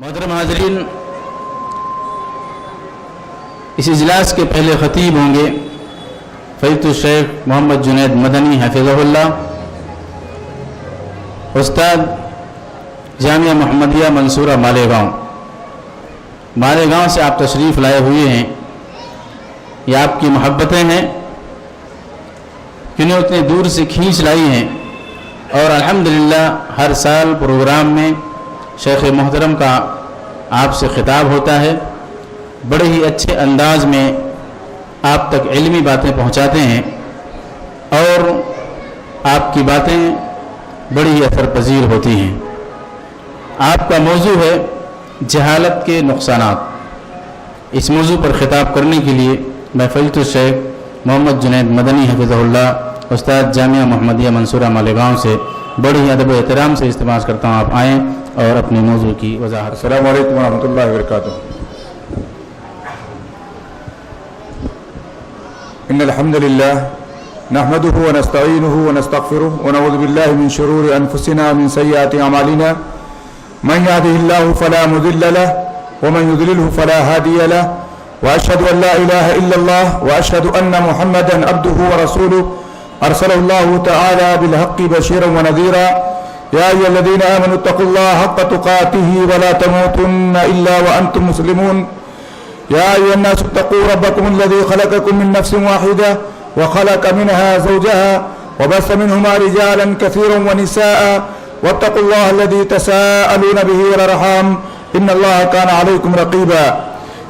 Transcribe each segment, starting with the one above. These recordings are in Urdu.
محترم حاضرین، اس اجلاس کے پہلے خطیب ہوں گے فضیلت الشیخ محمد جنید مدنی حفظہ اللہ، استاد جامعہ محمدیہ منصورہ مالیگاؤں سے آپ تشریف لائے ہوئے ہیں۔ یہ آپ کی محبتیں ہیں کنہیں اتنے دور سے کھینچ لائی ہیں، اور الحمدللہ ہر سال پروگرام میں شیخ محترم کا آپ سے خطاب ہوتا ہے، بڑے ہی اچھے انداز میں آپ تک علمی باتیں پہنچاتے ہیں، اور آپ کی باتیں بڑی ہی اثر پذیر ہوتی ہیں۔ آپ کا موضوع ہے جہالت کے نقصانات۔ اس موضوع پر خطاب کرنے کے لیے میں فضیلت الشیخ محمد جنید مدنی حفظہ اللہ، استاد جامعہ محمدیہ منصورہ مالیگاؤں سے بڑے ہی ادب و احترام سے استماع کرتا ہوں، آپ آئیں اور اپنے موضوع کی وضاحت۔ السلام علیکم ورحمۃ اللہ وبرکاتہ۔ ان الحمد للہ نحمده ونستعینه ونستغفره ونعوذ باللہ من شرور انفسنا ومن سیئات اعمالنا، من يهده الله فلا مضل له ومن يضلله فلا هادي له، واشهد ان لا اله الا الله واشهد ان محمدا عبده ورسوله ارسله الله تعالى بالحق بشيرا ونذيرا، يا ايها الذين امنوا اتقوا الله حق تقاته ولا تموتن الا وانتم مسلمون، يا ايها الناس اتقوا ربكم الذي خلقكم من نفس واحده وخلق منها زوجها وبث منهما رجالا كثيرا ونساء، واتقوا الله الذي تساءلون به والارحام ان الله كان عليكم رقيبا،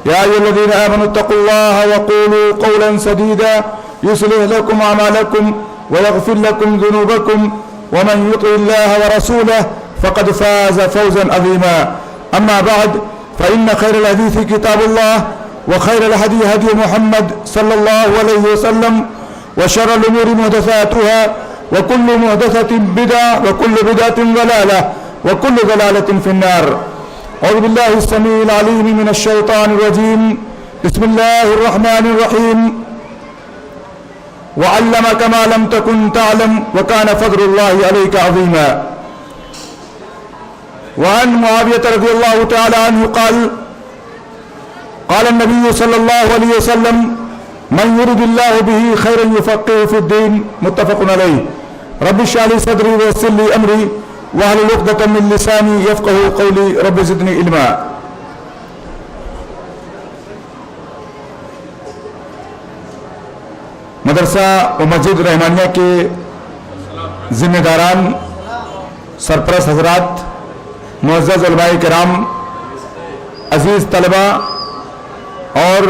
يا ايها الذين امنوا اتقوا الله وقولوا قولا سديدا يصلح لكم اعمالكم ويغفر لكم ذنوبكم، ومن يطع الله ورسوله فقد فاز فوزا عظيما، اما بعد فان خير الحديث كتاب الله وخير الهدي هدي محمد صلى الله عليه وسلم، وشر الامور محدثاتها وكل محدثة بدعة وكل بدعة ضلالة وكل ضلالة في النار۔ أعوذ بالله السميع العليم من الشيطان الرجيم، بسم الله الرحمن الرحيم، وعلمك ما لم تكن تعلم وكان فضل الله عليك عظيما۔ وعن معاوية رضي الله تعالى عنه قال قال النبي صلى الله عليه وسلم من يرد الله به خيرا يفقهه في الدين، متفق عليه۔ رب اشرح لي صدري ويسر لي امري واحلل عقدة من لساني يفقهوا قولي، رب زدني علما۔ مدرسہ و مسجد رحمانیہ کے ذمہ داران، سرپرست حضرات، معزز علماء کرام، عزیز طلبہ اور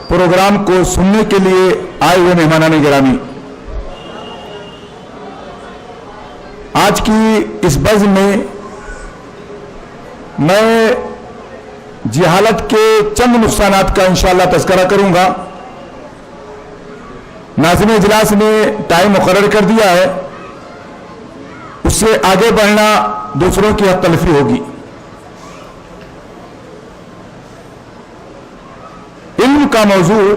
پروگرام کو سننے کے لیے آئے ہوئے مہمانان گرامی، آج کی اس بزم میں جہالت کے چند نقصانات کا انشاءاللہ تذکرہ کروں گا۔ ناظم اجلاس نے ٹائم مقرر کر دیا ہے، اس سے آگے بڑھنا دوسروں کی حق تلفی ہوگی۔ علم کا موضوع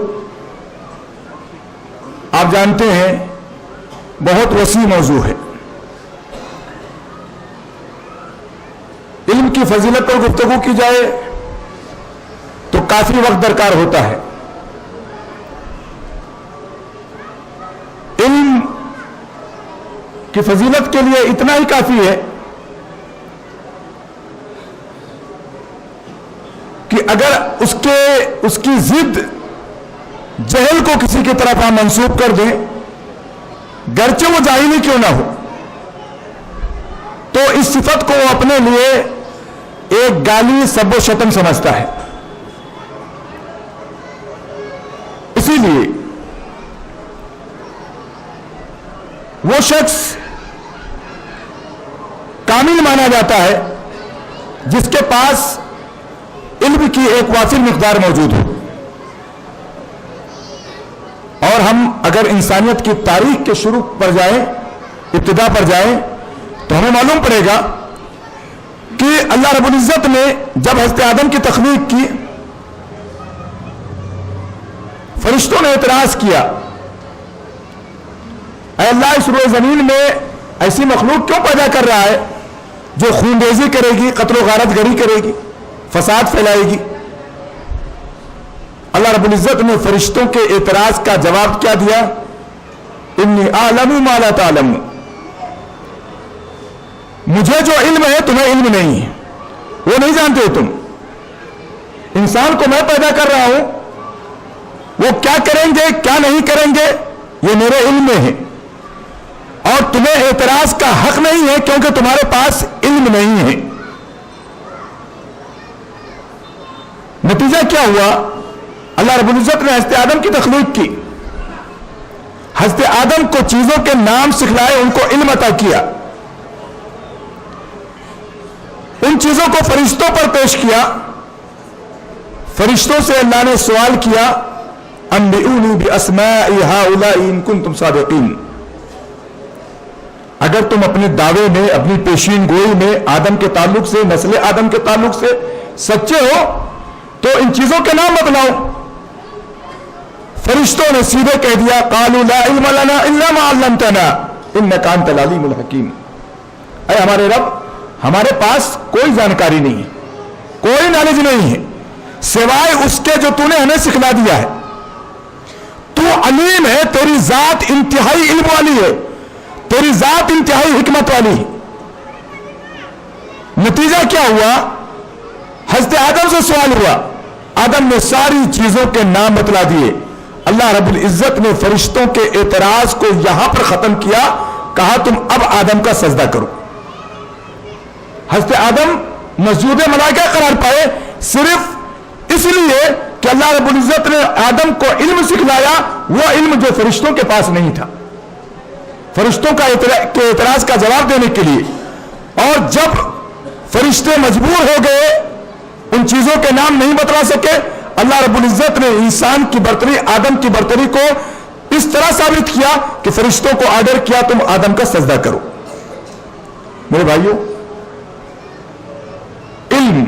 آپ جانتے ہیں بہت وسیع موضوع ہے۔ علم کی فضیلت پر گفتگو کی جائے تو کافی وقت درکار ہوتا ہے۔ علم کی فضیلت کے لیے اتنا ہی کافی ہے کہ اگر اس کی ضد جہل کو کسی کی طرف ہم منسوب کر دیں، گرچہ وہ جاہل ہی کیوں نہ ہو، تو اس صفت کو وہ اپنے لیے ایک گالی سب و شتم سمجھتا ہے۔ اسی لیے وہ شخص کامل مانا جاتا ہے جس کے پاس علم کی ایک وافر مقدار موجود ہو۔ اور ہم اگر انسانیت کی تاریخ کے شروع پر جائیں، ابتدا پر جائیں، تو ہمیں معلوم پڑے گا کہ اللہ رب العزت نے جب حضرت آدم کی تخلیق کی، فرشتوں نے اعتراض کیا، اے اللہ اس روئے زمین میں ایسی مخلوق کیوں پیدا کر رہا ہے جو خون ریزی کرے گی، قتل و غارت گری کرے گی؟ فساد پھیلائے گی. اللہ رب العزت نے فرشتوں کے اعتراض کا جواب کیا دیا؟ انی اعلم ما لا تعلم. مجھے جو علم ہے تمہیں علم نہیں ہے، وہ نہیں جانتے تم. انسان کو میں پیدا کر رہا ہوں، وہ کیا کریں گے کیا نہیں کریں گے یہ میرے علم میں ہے، اور تمہیں اعتراض کا حق نہیں ہے کیونکہ تمہارے پاس علم نہیں ہے. نتیجہ کیا ہوا؟ اللہ رب العزت نے حضرت آدم کی تخلیق کی، حضرت آدم کو چیزوں کے نام سکھلائے، ان کو علم عطا کیا، ان چیزوں کو فرشتوں پر پیش کیا. فرشتوں سے اللہ نے سوال کیا انبئونی باسماء ہؤلاء ان کنتم صادقین. اگر تم اپنے دعوے میں، اپنی پیشین گوئی میں آدم کے تعلق سے، نسل آدم کے تعلق سے سچے ہو تو ان چیزوں کے نام بتلاؤ. فرشتوں نے سیدھے کہہ دیا قالوا لا علم لنا الا ما علمتنا انک انت العلیم الحکیم. اے ہمارے رب، ہمارے پاس کوئی جانکاری نہیں ہے، کوئی نالج نہیں ہے سوائے اس کے جو تو نے ہمیں سکھلا دیا ہے. تو علیم ہے، تیری ذات انتہائی علم والی ہے، تیری ذات انتہائی حکمت والی ہے. نتیجہ کیا ہوا؟ حضرت آدم سے سوال ہوا، آدم نے ساری چیزوں کے نام بتلا دیے. اللہ رب العزت نے فرشتوں کے اعتراض کو یہاں پر ختم کیا، کہا تم اب آدم کا سجدہ کرو. حضرت آدم مسجود ملائکہ قرار پائے صرف اس لیے کہ اللہ رب العزت نے آدم کو علم سکھلایا، وہ علم جو فرشتوں کے پاس نہیں تھا، فرشتوں کا اعتراض کا جواب دینے کے لیے. اور جب فرشتے مجبور ہو گئے، ان چیزوں کے نام نہیں بتلا سکے، اللہ رب العزت نے انسان کی برتری، آدم کی برتری کو اس طرح ثابت کیا کہ فرشتوں کو آرڈر کیا تم آدم کا سجدہ کرو. میرے بھائیوں، علم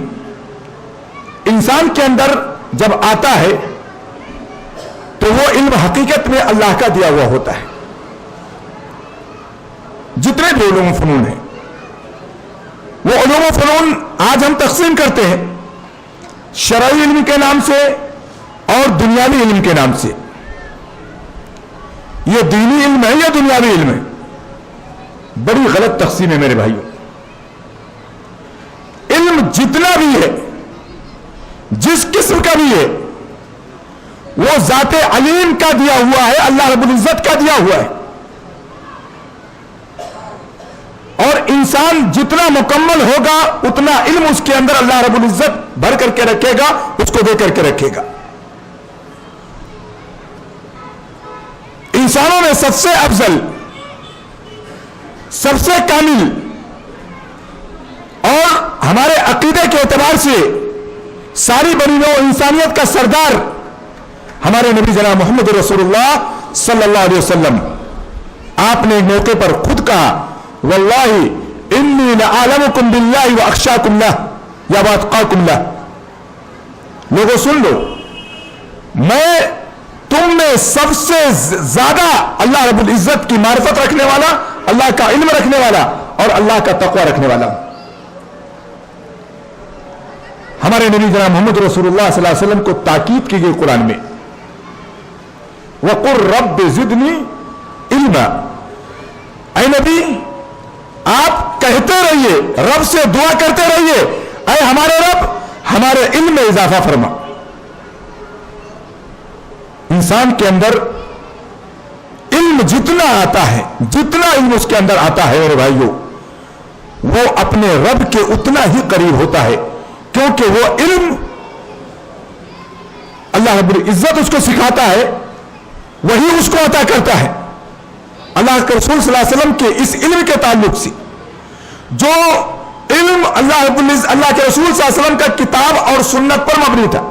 انسان کے اندر جب آتا ہے تو وہ علم حقیقت میں اللہ کا دیا ہوا ہوتا ہے. جتنے بھی علوم و فنون ہیں، وہ علوم و فنون آج ہم تقسیم کرتے ہیں شرعی علم کے نام سے اور دنیاوی علم کے نام سے. یہ دینی علم ہے یا دنیاوی علم ہے؟ بڑی غلط تقسیم ہے میرے بھائیوں. علم جتنا بھی ہے، جس قسم کا بھی ہے، وہ ذات علیم کا دیا ہوا ہے، اللہ رب العزت کا دیا ہوا ہے. اور انسان جتنا مکمل ہوگا اتنا علم اس کے اندر اللہ رب العزت بھر کر کے رکھے گا، اس کو دے کر کے رکھے گا. انسانوں میں سب سے افضل، سب سے کامل اور ہمارے عقیدے کے اعتبار سے ساری بنی نوع انسانیت کا سردار ہمارے نبی جناب محمد رسول اللہ صلی اللہ علیہ وسلم. آپ نے ایک موقع پر خود کہا واللہ انی لعالمکم باللہ واخشاکم لہ یا واتقاکم لہ. لوگوں سن لو، میں تم میں سب سے زیادہ اللہ رب العزت کی معرفت رکھنے والا، اللہ کا علم رکھنے والا اور اللہ کا تقوی رکھنے والا ہوں. ہمارے نبی جناب محمد رسول اللہ صلی اللہ علیہ وسلم کو تاکید کی گئی قرآن میں وَقُلْ رَبِّ زِدْنِي عِلْمًا. اے نبی آپ کہتے رہیے، رب سے دعا کرتے رہیے اے ہمارے رب ہمارے علم میں اضافہ فرما. انسان کے اندر علم جتنا آتا ہے، جتنا علم اس کے اندر آتا ہے میرے بھائیوں، وہ اپنے رب کے اتنا ہی قریب ہوتا ہے، کیونکہ وہ علم اللہ رب العزت اس کو سکھاتا ہے، وہی اس کو عطا کرتا ہے. اللہ کے رسول صلی اللہ علیہ وسلم کے اس علم کے تعلق سے جو علم اللہ کے رسول صلی اللہ علیہ وسلم کا کتاب اور سنت پر مبنی تھا،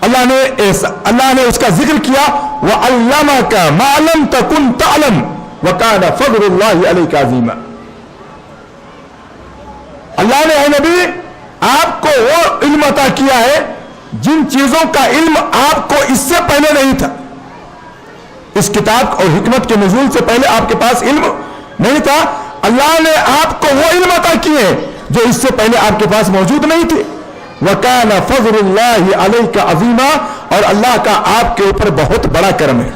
اللہ نے اس کا ذکر کیا وَعَلَّمَكَ مَا لَمْ تَكُنْ تَعْلَمْ وَكَانَ فَضْلُ اللَّهِ عَلَيْكَ عَظِيمًا. اللہ نے اے نبی آپ کو وہ علم عطا کیا ہے جن چیزوں کا علم آپ کو اس سے پہلے نہیں تھا. اس کتاب اور حکمت کے نزول سے پہلے آپ کے پاس علم نہیں تھا. اللہ نے آپ کو وہ علم عطا کیے جو اس سے پہلے آپ کے پاس موجود نہیں تھے. وَكَانَ فَضْلُ اللَّهِ عَلَيْكَ عَظِيمًا، اور اللہ کا آپ کے اوپر بہت بڑا کرم ہے.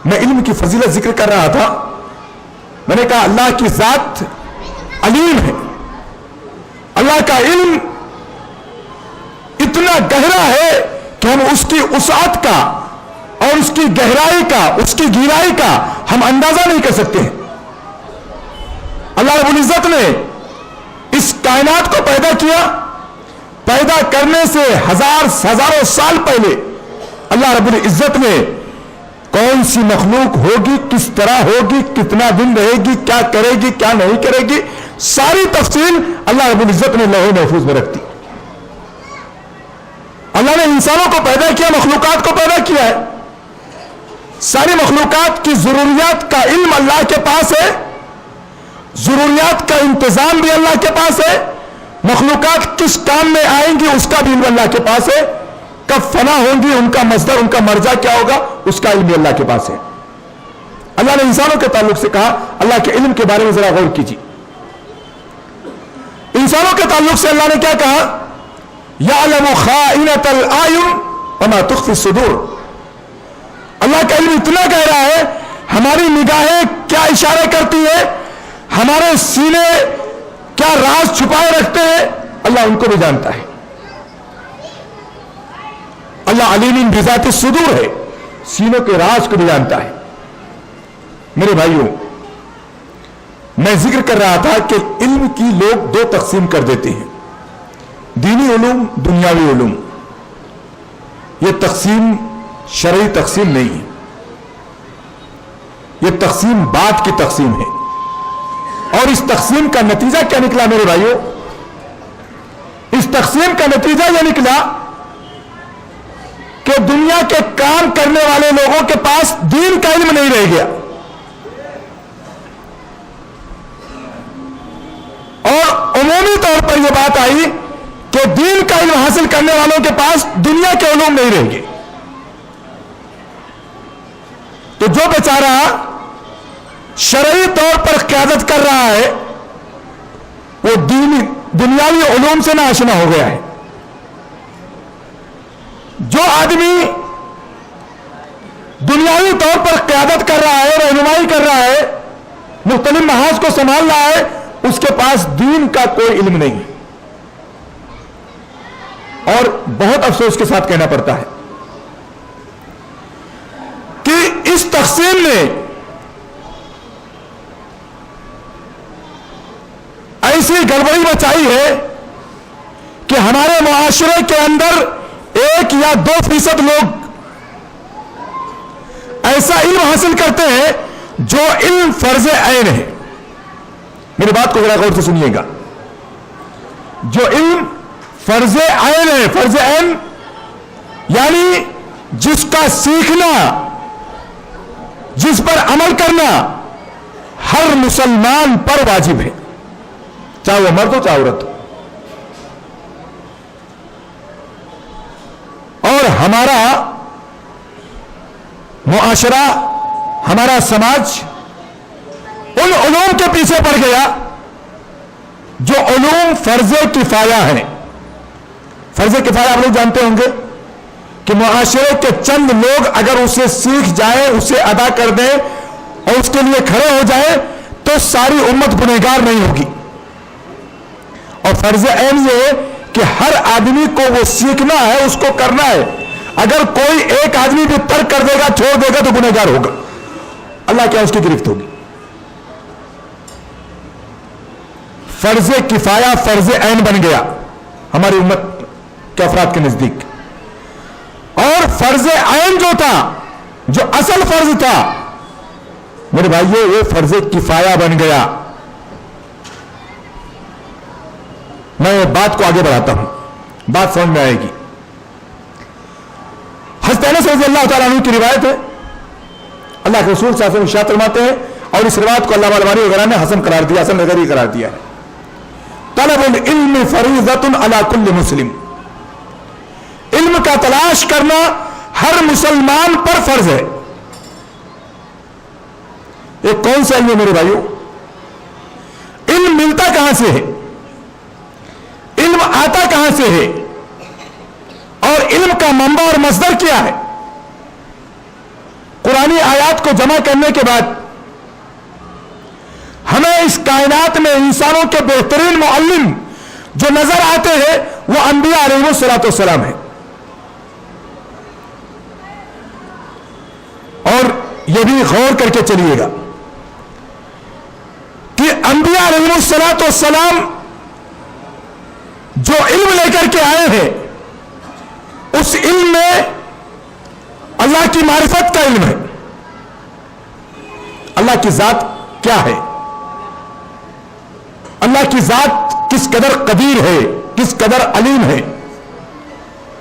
میں علم کی فضیلت ذکر کر رہا تھا. میں نے کہا اللہ کی ذات علیم ہے. اللہ کا علم اتنا گہرا ہے کہ ہم اس کی وسعت کا اور اس کی گہرائی کا، اس کی گہرائی کا ہم اندازہ نہیں کر سکتے ہیں. اللہ رب العزت نے اس کائنات کو پیدا کیا. پیدا کرنے سے ہزاروں سال پہلے اللہ رب العزت نے کون سی مخلوق ہوگی، کس طرح ہوگی، کتنا دن رہے گی، کیا کرے گی، کیا نہیں کرے گی، ساری تفصیل اللہ رب العزت نے لوح محفوظ میں رکھ دی. اللہ نے انسانوں کو پیدا کیا، مخلوقات کو پیدا کیا ہے. ساری مخلوقات کی ضروریات کا علم اللہ کے پاس ہے. ضروریات کا انتظام بھی اللہ کے پاس ہے. مخلوقات کس کام میں آئیں گی اس کا بھی علم اللہ کے پاس ہے. کب فنا ہوں گی، ان کا مصدر، ان کا مرجع کیا ہوگا، اس کا علم بھی اللہ کے پاس ہے. اللہ نے انسانوں کے تعلق سے کہا اللہ کے علم کے بارے میں ذرا غور کیجیے. انسانوں کے تعلق سے اللہ نے کیا کہا؟ یعلم خائنۃ الاعین وما تخفی الصدور. اللہ کا علم اتنا گہرا ہے، ہماری نگاہیں کیا اشارہ کرتی ہیں، ہمارے سینے کیا راز چھپائے رکھتے ہیں، اللہ ان کو بھی جانتا ہے. اللہ علیم بذات الصدور ہے، سینوں کے راز کو بھی جانتا ہے. میرے بھائیوں، میں ذکر کر رہا تھا کہ علم کی لوگ دو تقسیم کر دیتے ہیں، دینی علوم، دنیاوی علوم. یہ تقسیم شرعی تقسیم نہیں ہے، یہ تقسیم بات کی تقسیم ہے. اور اس تقسیم کا نتیجہ کیا نکلا میرے بھائیوں؟ اس تقسیم کا نتیجہ یہ نکلا کہ دنیا کے کام کرنے والے لوگوں کے پاس دین کا علم نہیں رہ گیا، اور عمومی طور پر یہ بات آئی کہ دین کا علم حاصل کرنے والوں کے پاس دنیا کے علوم نہیں رہیں گے. تو جو بیچارہ شرعی طور پر قیادت کر رہا ہے وہ دنیاوی علوم سے ناآشنا ہو گیا ہے. جو آدمی دنیاوی طور پر قیادت کر رہا ہے، رہنمائی کر رہا ہے، مختلف محاذ کو سنبھال رہا ہے، اس کے پاس دین کا کوئی علم نہیں ہے. اور بہت افسوس کے ساتھ کہنا پڑتا ہے کہ اس تقسیم نے ایسی گڑبڑی مچائی ہے کہ ہمارے معاشرے کے اندر 1 یا 2% لوگ ایسا علم حاصل کرتے ہیں جو علم فرض عین ہے. میری بات کو ذرا غور سے سنیے گا. جو علم فرض عین ہے، فرض عین یعنی جس کا سیکھنا، جس پر عمل کرنا ہر مسلمان پر واجب ہے، چاہے وہ مرد ہو چاہے عورت ہو. اور ہمارا معاشرہ، ہمارا سماج ان علوم کے پیچھے پڑ گیا جو علوم فرض کفایہ ہیں. فرض کفایہ آپ لوگ جانتے ہوں گے کہ معاشرے کے چند لوگ اگر اسے سیکھ جائیں، اسے ادا کر دیں اور اس کے لیے کھڑے ہو جائیں تو ساری امت گنہگار نہیں ہوگی. اور فرض عین یہ ہے کہ ہر آدمی کو وہ سیکھنا ہے، اس کو کرنا ہے. اگر کوئی ایک آدمی بھی ترک کر دے گا، چھوڑ دے گا تو گنہگار ہوگا. اللہ کیا اس کی گرفت ہوگی. فرض کفایہ فرض عین بن گیا ہماری امت کے افراد کے نزدیک. اور فرض عین جو تھا، جو اصل فرض تھا میرے بھائیو، وہ فرض کفایہ بن گیا. میں بات کو آگے بڑھاتا ہوں، بات سمجھ میں آئے گی. حضرت انس رضی اللہ تعالیٰ عنہ کی روایت ہے، اللہ کے رسول صلی اللہ علیہ وسلم ارشاد فرماتے ہیں، اور اس روایت کو علامہ البانی وغیرہ نے حسن قرار دیا، حسن نظری قرار دیا ہے. طلب العلم فریضۃ علی کل مسلم. علم کا تلاش کرنا ہر مسلمان پر فرض ہے. یہ کون سا علم ہے میرے بھائیو؟ علم ملتا کہاں کہاں سے ہے, علم آتا کہاں سے ہے, اور علم کا منبع اور مصدر کیا ہے. قرآنی آیات کو جمع کرنے کے بعد ہمیں اس کائنات میں انسانوں کے بہترین معلم جو نظر آتے ہیں وہ انبیاء علیہ الصلوۃ والسلام ہیں. اور یہ بھی غور کر کے چلیے گا کہ انبیاء علیہ الصلوۃ والسلام جو علم لے کر کے آئے ہیں اس علم میں اللہ کی معرفت کا علم ہے. اللہ کی ذات کیا ہے, اللہ کی ذات کس قدر قدیر ہے, کس قدر علیم ہے.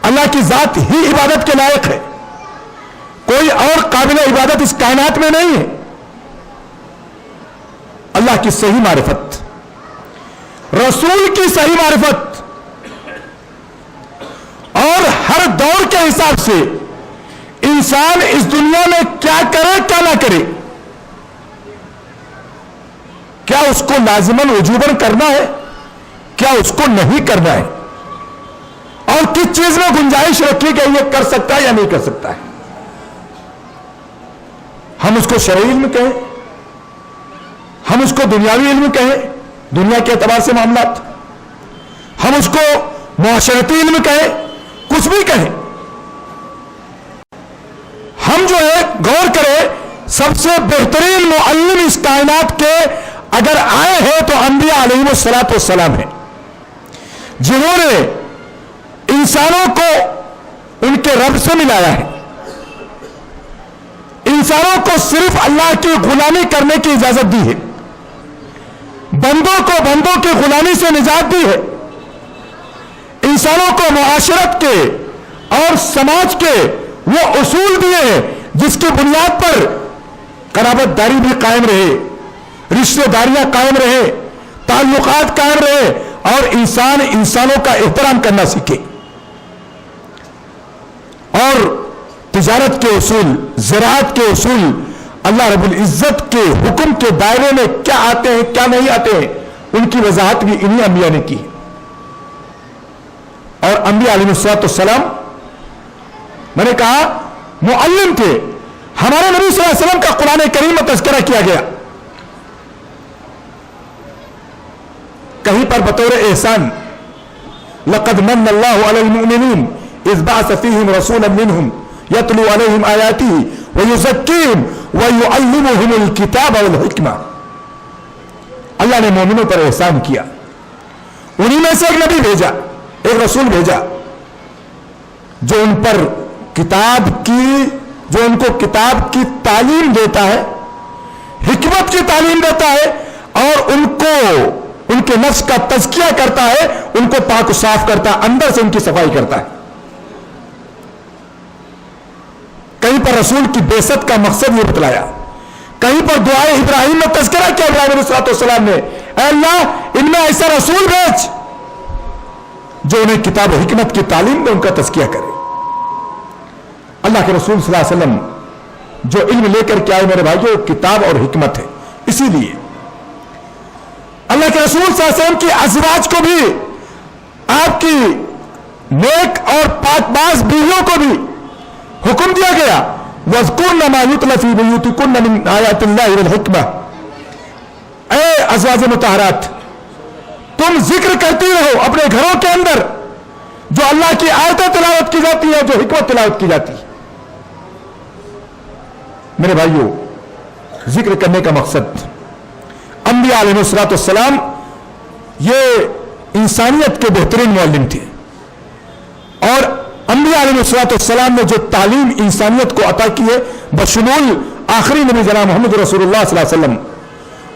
اللہ کی ذات ہی عبادت کے لائق ہے, کوئی اور قابل عبادت اس کائنات میں نہیں ہے. اللہ کی صحیح معرفت, رسول کی صحیح معرفت, اور ہر دور کے حساب سے انسان اس دنیا میں کیا کرے کیا نہ کرے, کیا اس کو لازماً وجوباً کرنا ہے, کیا اس کو نہیں کرنا ہے, اور کس چیز میں گنجائش رکھی کہ یہ کر سکتا ہے یا نہیں کر سکتا ہے. ہم اس کو شرعی علم کہیں, ہم اس کو دنیاوی علم کہیں, دنیا کے اعتبار سے معاملات, ہم اس کو معاشرتی علم کہیں, کچھ بھی کہیں. ہم جو ہے غور کریں, سب سے بہترین معلم اس کائنات کے اگر آئے ہیں تو انبیاء علیہ الصلوۃ والسلام ہیں, جنہوں نے انسانوں کو ان کے رب سے ملایا ہے, انسانوں کو صرف اللہ کی غلامی کرنے کی اجازت دی ہے, بندوں کو بندوں کی غلامی سے نجات دی ہے, انسانوں کو معاشرت کے اور سماج کے وہ اصول دیے ہیں جس کی بنیاد پر قرابت داری بھی قائم رہے, رشتہ داریاں قائم رہے, تعلقات قائم رہے, اور انسان انسانوں کا احترام کرنا سیکھے. اور تجارت کے اصول, زراعت کے اصول اللہ رب العزت کے حکم کے دائرے میں کیا آتے ہیں کیا نہیں آتے ہیں, ان کی وضاحت بھی انہی انبیاء نے کی. اور انبیاء علیہ الصلوۃ والسلام میں نے کہا معلم تھے. ہمارے نبی صلی اللہ علیہ وسلم کا قرآن کریم میں تذکرہ کیا گیا, کہیں پر بطور احسان لقد من اللہ علی المؤمنین اذ بعث فیہم رسولا منہم یتلو علیہم آیاتہ ویزکیہم ویعلمہم الکتاب والحکمہ. اللہ نے مومنوں پر احسان کیا, انہی میں سے ایک نبی بھیجا, ایک رسول بھیجا جو ان پر کتاب کی, جو ان کو کتاب کی تعلیم دیتا ہے, حکمت کی تعلیم دیتا ہے, اور ان کو ان کے نفس کا تزکیہ کرتا ہے, ان کو پاک و صاف کرتا ہے, اندر سے ان کی صفائی کرتا ہے. کہیں پر رسول کی بعثت کا مقصد یہ بتلایا, کہیں پر دعائے ابراہیم میں تذکرہ کیا ابراہیم علیہ السلام نے, اے اللہ ان میں ایسا رسول بھیج جو انہیں کتاب و حکمت کی تعلیم دے, ان کا تزکیہ کرے. اللہ کے رسول صلی اللہ علیہ وسلم جو علم لے کر کے آئے میرے بھائیوں, کتاب اور حکمت ہے. اسی لیے اللہ کے رسول صلی اللہ علیہ وسلم کی ازواج کو بھی, آپ کی نیک اور پاک باز بیویوں کو بھی حکم دیا گیا, وَاذْكُرْنَ مَا يُتْلَى فِي بُيُوتِكُنَّ مِنْ آيَاتِ اللَّهِ وَالْحِكْمَةِ. اے ازواج مطہرات, تم ذکر کرتی رہو اپنے گھروں کے اندر جو اللہ کی آیتیں تلاوت کی جاتی ہے, جو حکمت تلاوت کی جاتی ہے. میرے بھائیوں, ذکر کرنے کا مقصد, انبیاء علیہ الصلوۃ والسلام یہ انسانیت کے بہترین معلم تھے, اور انبیاء علیہ الصلوۃ والسلام نے جو تعلیم انسانیت کو عطا کی ہے بشمول آخری نبی جناب محمد رسول اللہ صلی اللہ علیہ وسلم,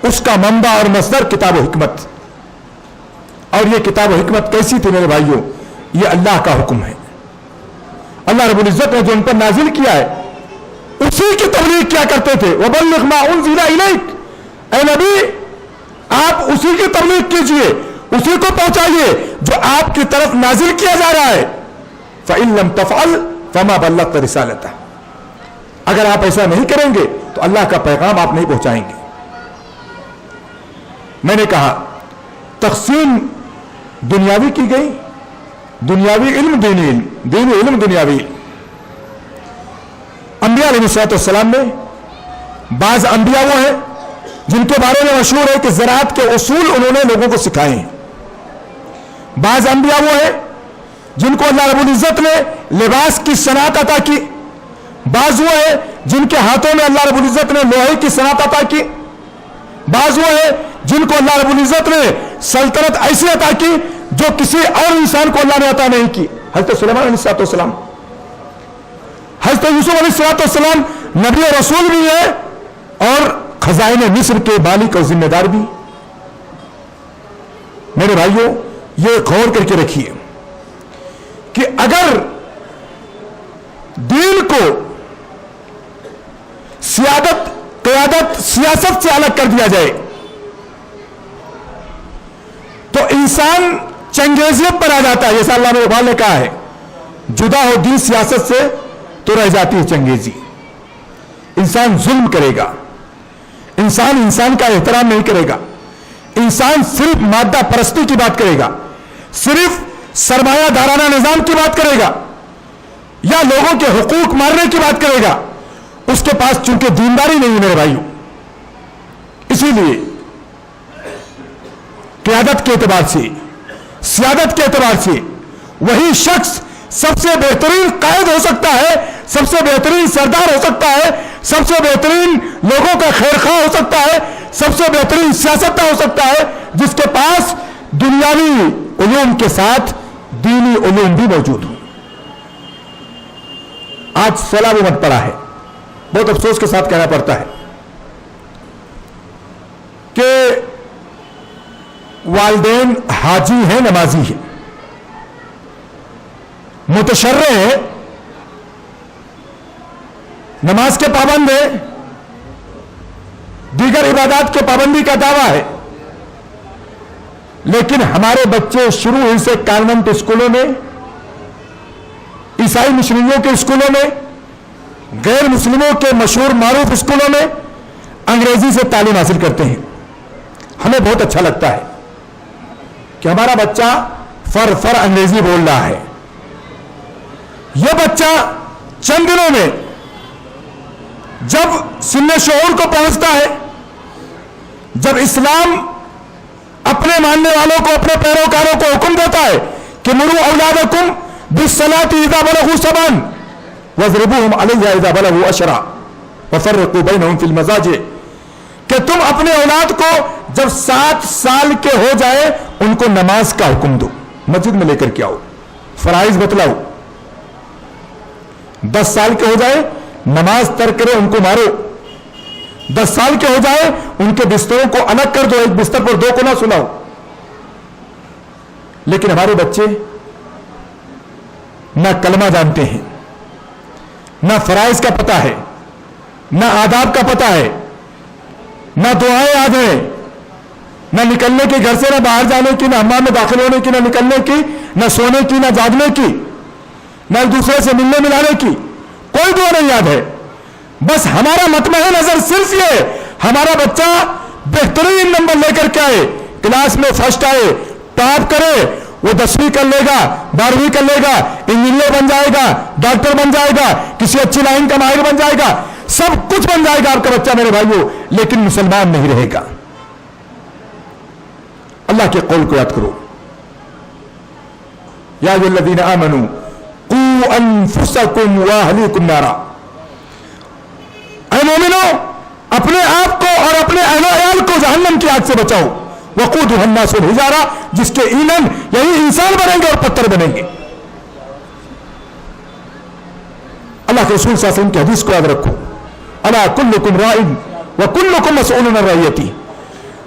اس کا منبع اور مصدر کتاب و حکمت. اور یہ کتاب و حکمت کیسی تھی میرے بھائیوں, یہ اللہ کا حکم ہے. اللہ رب العزت نے جو ان پر نازل کیا ہے اسی کی تبلیغ کیا کرتے تھے. وَبَلِّغْ مَا أُنزِلَ إِلَيْكَ, اے نبی آپ اسی کی تبلیغ کیجئے, اسی کو پہنچائیے جو آپ کی طرف نازل کیا جا رہا ہے. فَإِن لَمْ تَفْعَلْ فَمَا بَلَّغْتَ رِسَالَتَهُ, اگر آپ ایسا نہیں کریں گے تو اللہ کا پیغام آپ نہیں پہنچائیں گے. میں نے کہا تقسیم دنیاوی کی گئی، دنیاوی علم دینی علم، دینی علم دنیاوی علم۔ انبیاء علیہ السلام میں بعض انبیاء وہ ہیں جن کے بارے میں مشہور ہے کہ زراعت کے اصول انہوں نے لوگوں کو سکھائے ہیں۔ بعض انبیاء وہ ہیں جن کو اللہ رب العزت نے لباس کی صنعت عطا کی، بعض وہ ہیں جن کے ہاتھوں میں اللہ رب العزت نے لوہے کی صنعت عطا کی، بعض وہ ہیں جن کو اللہ رب العزت نے سلطنت ایسی عطا کی جو کسی اور انسان کو اللہ نے عطا نہیں کی۔ حضرت سلیمان علیہ السلام، حضرت یوسف علیہ السلام نبی و رسول بھی ہے اور خزائن مصر کے مالک اور ذمہ دار بھی۔ میرے بھائیوں، یہ غور کر کے رکھیے کہ اگر دین کو سیادت، قیادت، سیاست سے الگ کر دیا جائے تو انسان چنگیزیت پر آ جاتا ہے، جیسا اللہ نے اقبال نے کہا ہے، جدا ہو دین سیاست سے تو رہ جاتی ہے چنگیزی۔ انسان ظلم کرے گا، انسان کا احترام نہیں کرے گا، انسان صرف مادہ پرستی کی بات کرے گا، صرف سرمایہ دارانہ نظام کی بات کرے گا یا لوگوں کے حقوق مارنے کی بات کرے گا، اس کے پاس چونکہ دینداری نہیں ہے میرے بھائیوں۔ اسی لیے قیادت کے اعتبار سے، سیادت کے اعتبار سے وہی شخص سب سے بہترین قائد ہو سکتا ہے، سب سے بہترین سردار ہو سکتا ہے، سب سے بہترین لوگوں کا خیر خواہ ہو سکتا ہے، سب سے بہترین سیاستدان ہو سکتا ہے جس کے پاس دنیاوی علوم کے ساتھ دینی علوم بھی موجود ہوں۔ آج سیلاب امت پڑا ہے، بہت افسوس کے ساتھ کہنا پڑتا ہے کہ والدین حاجی ہیں، نمازی ہیں، متشرع ہیں، نماز کے پابند ہیں، دیگر عبادات کے پابندی کا دعویٰ ہے، لیکن ہمارے بچے شروع ہی سے کانوینٹ اسکولوں میں، عیسائی مشرقیوں کے اسکولوں میں، غیر مسلموں کے مشہور معروف اسکولوں میں انگریزی سے تعلیم حاصل کرتے ہیں۔ ہمیں بہت اچھا لگتا ہے کہ ہمارا بچہ فر انگریزی بول رہا ہے۔ یہ بچہ چند دنوں میں جب سن شعور کو پہنچتا ہے، جب اسلام اپنے ماننے والوں کو، اپنے پیروکاروں کو حکم دیتا ہے کہ مروا اولادکم بالصلاۃ اذا بلغوا سبعا واضربوہم علیہا اذا بلغوا عشرا وفرقوا بینہم فی المضاجع، کہ تم اپنے اولاد کو جب 7 سال کے ہو جائے ان کو نماز کا حکم دو، مسجد میں لے کر کے آؤ، فرائض بتلاؤ۔ 10 سال کے ہو جائے نماز ترک کرے ان کو مارو، 10 سال کے ہو جائے ان کے بستروں کو الگ کر دو، ایک بستر پر 2 کو نہ سلاؤ۔ لیکن ہمارے بچے نہ کلمہ جانتے ہیں، نہ فرائض کا پتہ ہے، نہ آداب کا پتہ ہے، نہ دعائیں یاد ہیں، نہ نکلنے کی گھر سے، نہ باہر جانے کی، نہ حمام میں داخل ہونے کی، نہ نکلنے کی، نہ سونے کی، نہ جاگنے کی، نہ ایک دوسرے سے ملنے ملانے کی، کوئی دعا نہیں یاد ہے۔ بس ہمارا مطمع نظر صرف یہ ہمارا بچہ بہترین نمبر لے کر کے آئے، کلاس میں فرسٹ آئے، ٹاپ کرے، وہ 10ویں کر لے گا، 12ویں کر لے گا، انجینئر بن جائے گا، ڈاکٹر بن جائے گا، کسی اچھی لائن کا ماہر بن جائے گا، سب کچھ بن جائے گا آپ کا بچہ میرے بھائیوں، لیکن مسلمان نہیں رہے گا۔ اللہ کے قول کو یاد کرو، یا ایھا الذین آمنوا قوا انفسکم واہلیکم نارا، اے مومنو اپنے آپ کو اور اپنے اہل و عیال کو جہنم کی آگ سے بچاؤ، وقودھا الناس والحجارہ، جس کے ایندھن یہی انسان بنیں گے اور پتھر بنیں گے۔ اللہ کے رسول صلی اللہ علیہ وسلم کی حدیث کو یاد رکھو، الا کلکم راع وکلکم مسئول عن رعیتہ،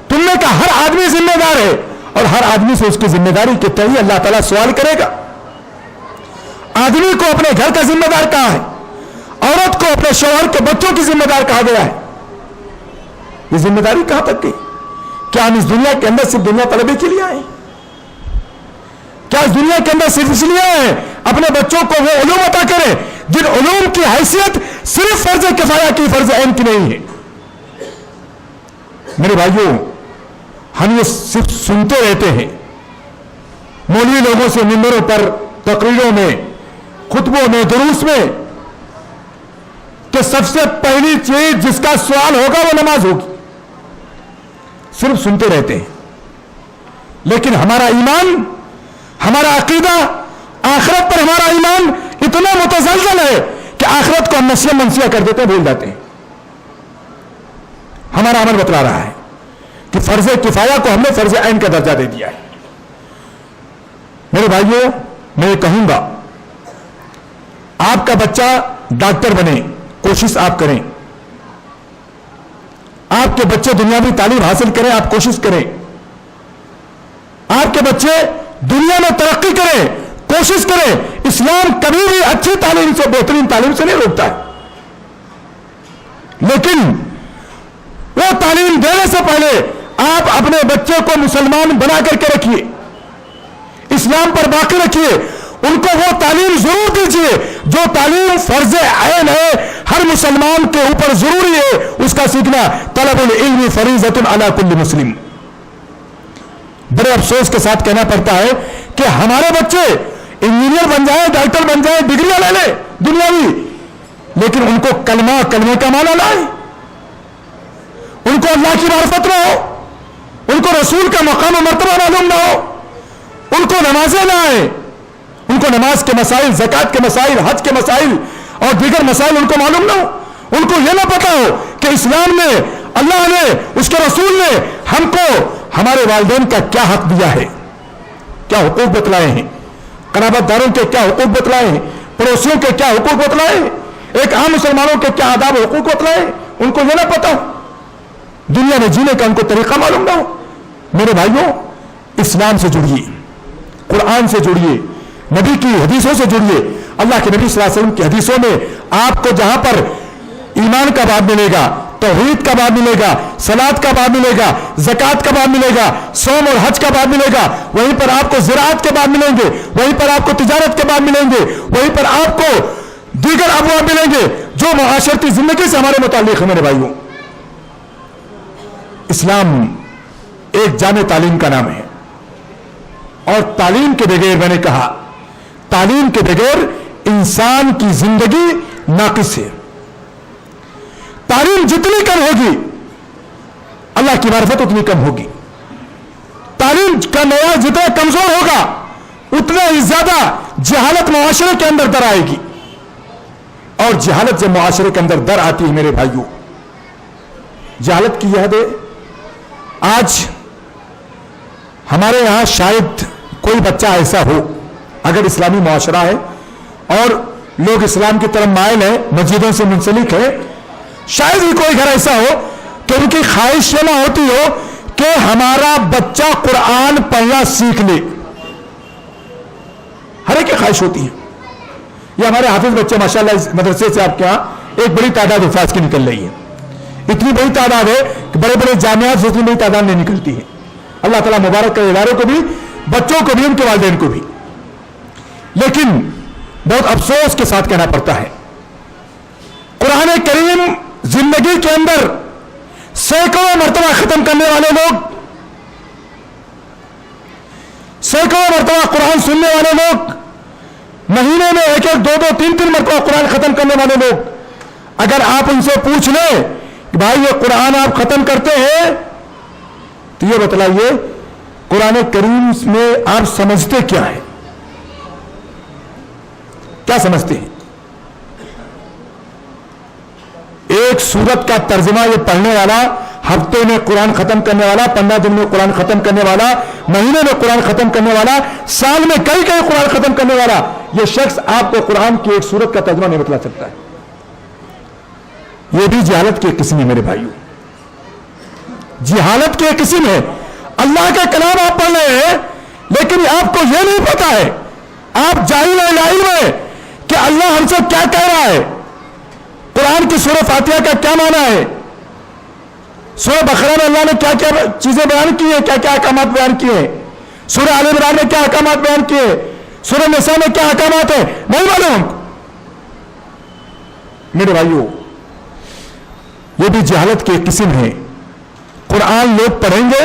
تم نے کہا ہر آدمی ذمہ دار ہے اور ہر آدمی سے اس کی ذمہ داری کے تئیں اللہ تعالیٰ سوال کرے گا۔ آدمی کو اپنے گھر کا ذمہ دار کہا ہے، عورت کو اپنے شوہر کے بچوں کی ذمہ دار کہا گیا ہے۔ یہ ذمہ داری کہاں تک گئی؟ کیا ہم اس دنیا کے اندر صرف دنیا طلبی کے لیے آئے؟ کیا اس دنیا کے اندر صرف اس لیے آئے اپنے بچوں کو وہ علوم عطا کریں جن علوم کی حیثیت صرف فرض کفایہ کی، فرض عین کی نہیں ہے؟ میرے بھائیوں، ہم یہ صرف سنتے رہتے ہیں مولوی لوگوں سے ممبروں پر، تقریروں میں، خطبوں میں، دروس میں، کہ سب سے پہلی چیز جس کا سوال ہوگا وہ نماز ہوگی. صرف سنتے رہتے ہیں، لیکن ہمارا ایمان، ہمارا عقیدہ، آخرت پر ہمارا ایمان اتنا متزلزل ہے کہ آخرت کو ہم نسیہ منسیہ کر دیتے ہیں، بھول جاتے ہیں. ہمارا عمل بتلا رہا ہے کہ فرض کفایہ کو ہم نے فرض عین کا درجہ دے دیا ہے. میرے بھائیوں، میں یہ کہوں گا، آپ کا بچہ ڈاکٹر بنے، کوشش آپ کریں. آپ کے بچے دنیاوی تعلیم حاصل کریں، آپ کوشش کریں. آپ کے بچے دنیا میں ترقی کریں، کوشش کریں. اسلام کبھی بھی اچھی تعلیم سے، بہترین تعلیم سے نہیں روکتا ہے، لیکن وہ تعلیم دینے سے پہلے آپ اپنے بچے کو مسلمان بنا کر کے رکھیے، اسلام پر باقی رکھیے. ان کو وہ تعلیم ضرور دیجیے جو تعلیم فرض عین ہے، ہر مسلمان کے اوپر ضروری ہے اس کا سیکھنا. طلب العلم فریضۃ علی کل مسلم. بڑے افسوس کے ساتھ کہنا پڑتا ہے کہ ہمارے بچے انجینئر بن جائیں، ڈاکٹر بن جائیں، ڈگریاں لے لیں دنیاوی، لیکن ان کو کلمے کا معنی نہ آئے، ان کو اللہ کی معرفت نہ ہو، ان کو رسول کا مقام و مرتبہ معلوم نہ ہو، ان کو نمازیں نہ آئے، ان کو نماز کے مسائل، زکات کے مسائل، حج کے مسائل اور دیگر مسائل ان کو معلوم نہ ہو، ان کو یہ نہ پتا ہو کہ اسلام نے، اللہ نے، اس کے رسول نے ہم کو ہمارے والدین کا کیا حق دیا ہے، کیا حقوق بتلائے ہیں، قرابت داروں کے کیا حقوق بتلائے ہیں، پڑوسیوں کے کیا حقوق بتلائے ہیں، ایک عام مسلمانوں کے کیا آداب و حقوق بتلائے ہیں. ان کو یہ نہ پتا ہو، دنیا میں جینے کا ان کو طریقہ معلوم نہ ہو. میرے بھائیوں، اسلام سے جڑیے، قرآن سے جڑیے، نبی کی حدیثوں سے جڑیے. اللہ کے نبی صلی اللہ علیہ وسلم کی حدیثوں میں آپ کو جہاں پر ایمان کا باب ملے گا، توحید کا باب ملے گا، صلاۃ کا باب ملے گا، زکات کا باب ملے گا، صوم اور حج کا باب ملے گا، وہیں پر آپ کو زراعت کے باب ملیں گے، وہیں پر آپ کو تجارت کے باب ملیں گے، وہیں پر آپ کو دیگر ابواب ملیں گے جو معاشرتی زندگی سے ہمارے متعلق ہیں. میرے بھائیوں، اسلام ایک جامع تعلیم کا نام ہے، اور تعلیم کے بغیر، میں نے کہا، تعلیم کے بغیر انسان کی زندگی ناقص ہے. تعلیم جتنی کم ہوگی اللہ کی معرفت اتنی کم ہوگی. تعلیم کا معیار جتنا کمزور ہوگا اتنا ہی زیادہ جہالت معاشرے کے اندر در آئے گی، اور جہالت جب معاشرے کے اندر در آتی ہے میرے بھائیوں، جہالت کی یہ حد ہے. آج ہمارے یہاں شاید کوئی بچہ ایسا ہو، اگر اسلامی معاشرہ ہے اور لوگ اسلام کی طرف مائل ہیں، مسجدوں سے منسلک ہیں، شاید ہی کوئی گھر ایسا ہو کہ ان کی خواہش یہ نہ ہوتی ہو کہ ہمارا بچہ قرآن پڑھنا سیکھ لے. ہر ایک کی خواہش ہوتی ہے. یہ ہمارے حافظ بچے ماشاءاللہ اس مدرسے سے آپ کے یہاں ایک بڑی تعداد حفاظ کی نکل رہی ہے. اتنی بڑی تعداد ہے کہ بڑے بڑے جامعات سے اتنی بڑی تعداد نہیں نکلتی ہے. اللہ تعالیٰ مبارک کرے اداروں کو بھی، بچوں کو بھی، ان کے والدین کو بھی. لیکن بہت افسوس کے ساتھ کہنا پڑتا ہے، قرآن کریم زندگی کے اندر سینکڑوں مرتبہ ختم کرنے والے لوگ، سینکڑوں مرتبہ قرآن سننے والے لوگ، مہینے میں ایک ایک، دو دو، تین تین مرتبہ قرآن ختم کرنے والے لوگ، اگر آپ ان سے پوچھ لیں کہ بھائی یہ قرآن آپ ختم کرتے ہیں تو یہ بتلائیے قرآن کریم میں آپ سمجھتے کیا ہے، کیا سمجھتے ہیں؟ ایک سورت کا ترجمہ یہ پڑھنے والا، ہفتے میں قرآن ختم کرنے والا، 15 دن میں قرآن ختم کرنے والا، مہینے میں قرآن ختم کرنے والا، سال میں کئی کئی قرآن ختم کرنے والا، یہ شخص آپ کو قرآن کی ایک سورت کا ترجمہ نہیں بتلا سکتا ہے. یہ بھی جہالت کی ایک قسم ہے میرے بھائیوں، جہالت کی ایک قسم ہے. اللہ کا کلام آپ پڑھ رہے ہیں لیکن آپ کو یہ نہیں پتا ہے، آپ جاہل ہیں، لا علم ہے کہ اللہ ہم سے کیا کہہ رہا ہے، قرآن کی سورہ فاتحہ کا کیا معنی ہے، سورہ بقرہ میں اللہ نے کیا کیا چیزیں بیان کی ہیں، کیا کیا احکامات بیان کیے ہیں، سورہ آل عمران میں کیا احکامات بیان کیے ہیں، سورہ نساء میں کیا احکامات ہیں، نہیں معلوم. میرے بھائیوں، یہ بھی جہالت کی ایک قسم ہے. قرآن لوگ پڑھیں گے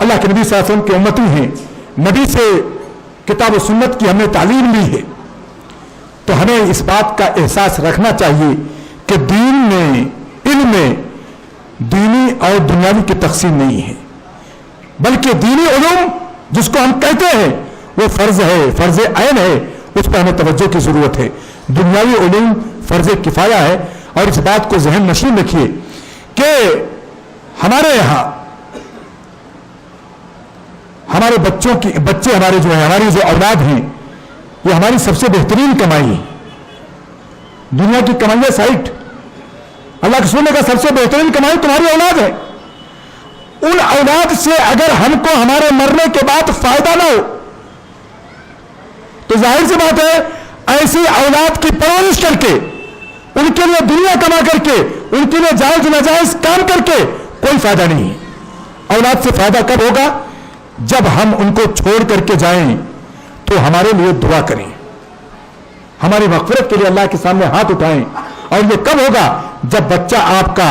اللہ کے نبی صلی اللہ علیہ وسلم کے امتی ہیں، نبی سے کتاب و سنت کی ہم نے تعلیم لی ہے، تو ہمیں اس بات کا احساس رکھنا چاہیے کہ دین میں، علم میں دینی اور دنیاوی کی تقسیم نہیں ہے، بلکہ دینی علوم جس کو ہم کہتے ہیں وہ فرض ہے، فرض عین ہے، اس پر ہمیں توجہ کی ضرورت ہے۔ دنیاوی علوم فرض کفایہ ہے، اور اس بات کو ذہن نشین رکھیے کہ ہمارے یہاں ہمارے بچے ہمارے جو ہیں، ہماری جو اولاد ہیں، یہ ہماری سب سے بہترین کمائی ہے۔ دنیا کی کمائیاں سائٹ، اللہ کے رسول کا سب سے بہترین کمائی تمہاری اولاد ہے۔ ان اولاد سے اگر ہم کو ہمارے مرنے کے بعد فائدہ نہ ہو تو ظاہر سی بات ہے ایسی اولاد کی پرورش کر کے، ان کے لیے دنیا کما کر کے، ان کے لیے جائز ناجائز کام کر کے کوئی فائدہ نہیں ہے۔ اولاد سے فائدہ کب ہوگا؟ جب ہم ان کو چھوڑ کر کے جائیں تو ہمارے لیے دعا کریں، ہماری مغفرت کے لیے اللہ کے سامنے ہاتھ اٹھائیں۔ اور یہ کب ہوگا؟ جب بچہ آپ کا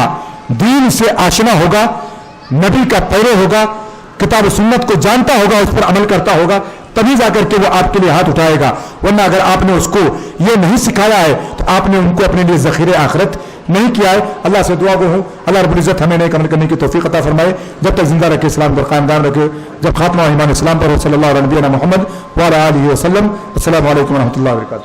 دین سے آشنا ہوگا، نبی کا پیرو ہوگا، کتاب و سنت کو جانتا ہوگا، اس پر عمل کرتا ہوگا، تبھی جا کر کے وہ آپ کے لیے ہاتھ اٹھائے گا۔ ورنہ اگر آپ نے اس کو یہ نہیں سکھایا ہے تو آپ نے ان کو اپنے لیے ذخیرہ آخرت نہیں کیا ہے۔ اللہ سے دعا گو ہوں اللہ رب العزت ہمیں نیک عمل کرنے کی توفیق عطا فرمائے، جب تک زندہ رکھے اسلام کو قائم دائم رکھے، جب خاتمہ ایمان اسلام پر ہو۔ صلی اللہ علیہ محمد وعلی آلہ وسلم۔ السلام علیکم ورحمۃ اللہ وبرکاتہ۔